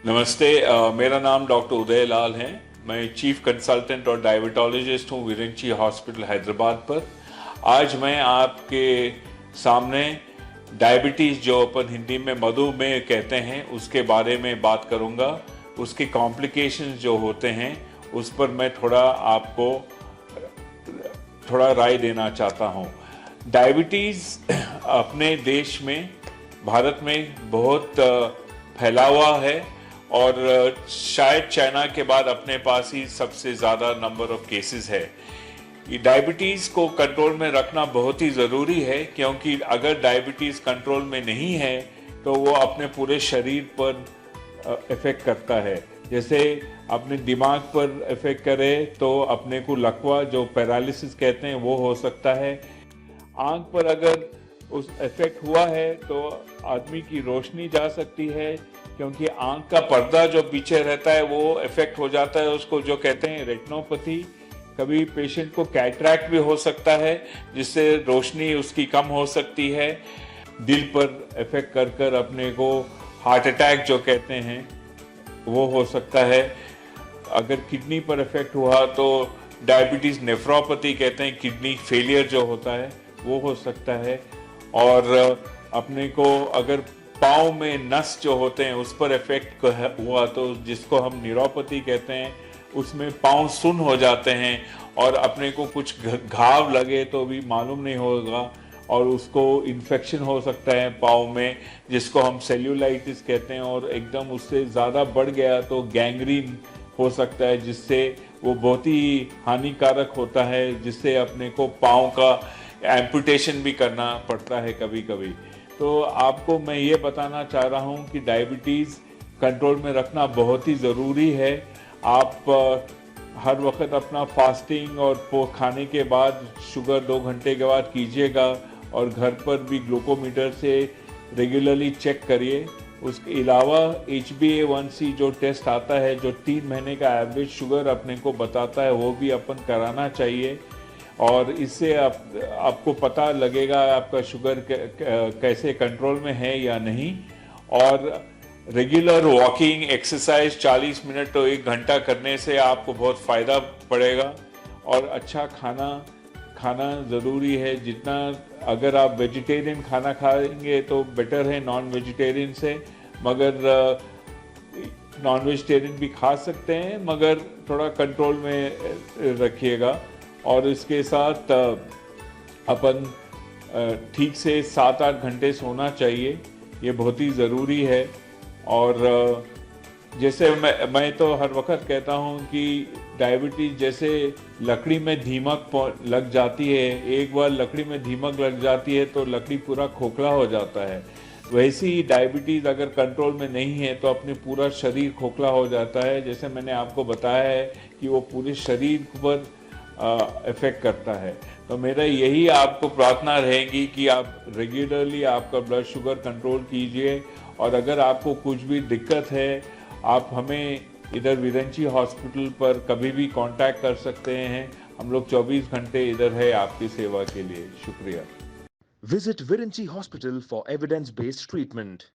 नमस्ते। मेरा नाम डॉक्टर उदय लाल है। मैं चीफ कंसल्टेंट और डायबिटोलॉजिस्ट हूँ विरंची हॉस्पिटल हैदराबाद पर। आज मैं आपके सामने डायबिटीज़ जो अपन हिंदी में मधुमेह कहते हैं उसके बारे में बात करूँगा। उसके कॉम्प्लिकेशंस जो होते हैं उस पर मैं थोड़ा राय देना चाहता हूँ। डायबिटीज़ अपने देश में, भारत में बहुत फैला हुआ है और शायद चाइना के बाद अपने पास ही सबसे ज़्यादा नंबर ऑफ केसेस है। ये डायबिटीज़ को कंट्रोल में रखना बहुत ही ज़रूरी है, क्योंकि अगर डायबिटीज़ कंट्रोल में नहीं है तो वो अपने पूरे शरीर पर इफ़ेक्ट करता है। जैसे अपने दिमाग पर इफ़ेक्ट करे तो अपने को लकवा जो पैरालिसिस कहते हैं वो हो सकता है। आँख पर अगर उस इफेक्ट हुआ है तो आदमी की रोशनी जा सकती है, क्योंकि आँख का पर्दा जो पीछे रहता है वो इफेक्ट हो जाता है, उसको जो कहते हैं रेटिनोपैथी। कभी पेशेंट को कैटरैक्ट भी हो सकता है जिससे रोशनी उसकी कम हो सकती है। दिल पर इफेक्ट कर अपने को हार्ट अटैक जो कहते हैं वो हो सकता है। अगर किडनी पर इफेक्ट हुआ तो डायबिटीज़ नेफ्रोपैथी कहते हैं, किडनी फेलियर जो होता है वो हो सकता है। और अपने को अगर पाँव में नस जो होते हैं उस पर इफेक्ट हुआ तो जिसको हम न्यूरोपैथी कहते हैं, उसमें पाँव सुन्न हो जाते हैं और अपने को कुछ घाव लगे तो भी मालूम नहीं होगा और उसको इन्फेक्शन हो सकता है पाँव में, जिसको हम सेल्यूलाइटिस कहते हैं। और एकदम उससे ज़्यादा बढ़ गया तो गैंग्रीन हो सकता है, जिससे वो बहुत ही हानिकारक होता है, जिससे अपने को पाँव का एम्पुटेशन भी करना पड़ता है कभी कभी। तो आपको मैं ये बताना चाह रहा हूँ कि डायबिटीज़ कंट्रोल में रखना बहुत ही ज़रूरी है। आप हर वक्त अपना फास्टिंग और खाने के बाद शुगर 2 घंटे के बाद कीजिएगा और घर पर भी ग्लूकोमीटर से रेगुलरली चेक करिए। उसके अलावा HbA1c जो टेस्ट आता है, जो 3 महीने का एवरेज शुगर अपने को बताता है, वो भी अपन कराना चाहिए। और इससे आपको पता लगेगा आपका शुगर कैसे कंट्रोल में है या नहीं। और रेगुलर वॉकिंग एक्सरसाइज 40 मिनट तो 1 घंटा करने से आपको बहुत फ़ायदा पड़ेगा। और अच्छा खाना ज़रूरी है। जितना अगर आप वेजिटेरियन खाना खाएंगे तो बेटर है नॉन वेजिटेरियन से, मगर नॉन वेजिटेरियन भी खा सकते हैं, मगर थोड़ा कंट्रोल में रखिएगा। और इसके साथ अपन ठीक से 7-8 घंटे सोना चाहिए, ये बहुत ही ज़रूरी है। और जैसे मैं तो हर वक्त कहता हूँ कि डायबिटीज़ जैसे लकड़ी में दीमक लग जाती है, एक बार लकड़ी में दीमक लग जाती है तो लकड़ी पूरा खोखला हो जाता है। वैसे ही डायबिटीज़ अगर कंट्रोल में नहीं है तो अपने पूरा शरीर खोखला हो जाता है। जैसे मैंने आपको बताया है कि वो पूरे शरीर पर इफेक्ट करता है। तो मेरा यही आपको प्रार्थना रहेगी कि आप रेगुलरली आपका ब्लड शुगर कंट्रोल कीजिए। और अगर आपको कुछ भी दिक्कत है, आप हमें इधर विरंची हॉस्पिटल पर कभी भी कांटेक्ट कर सकते हैं। हम लोग 24 घंटे इधर है आपकी सेवा के लिए। शुक्रिया। Visit Virinchi Hospital for evidence-based treatment.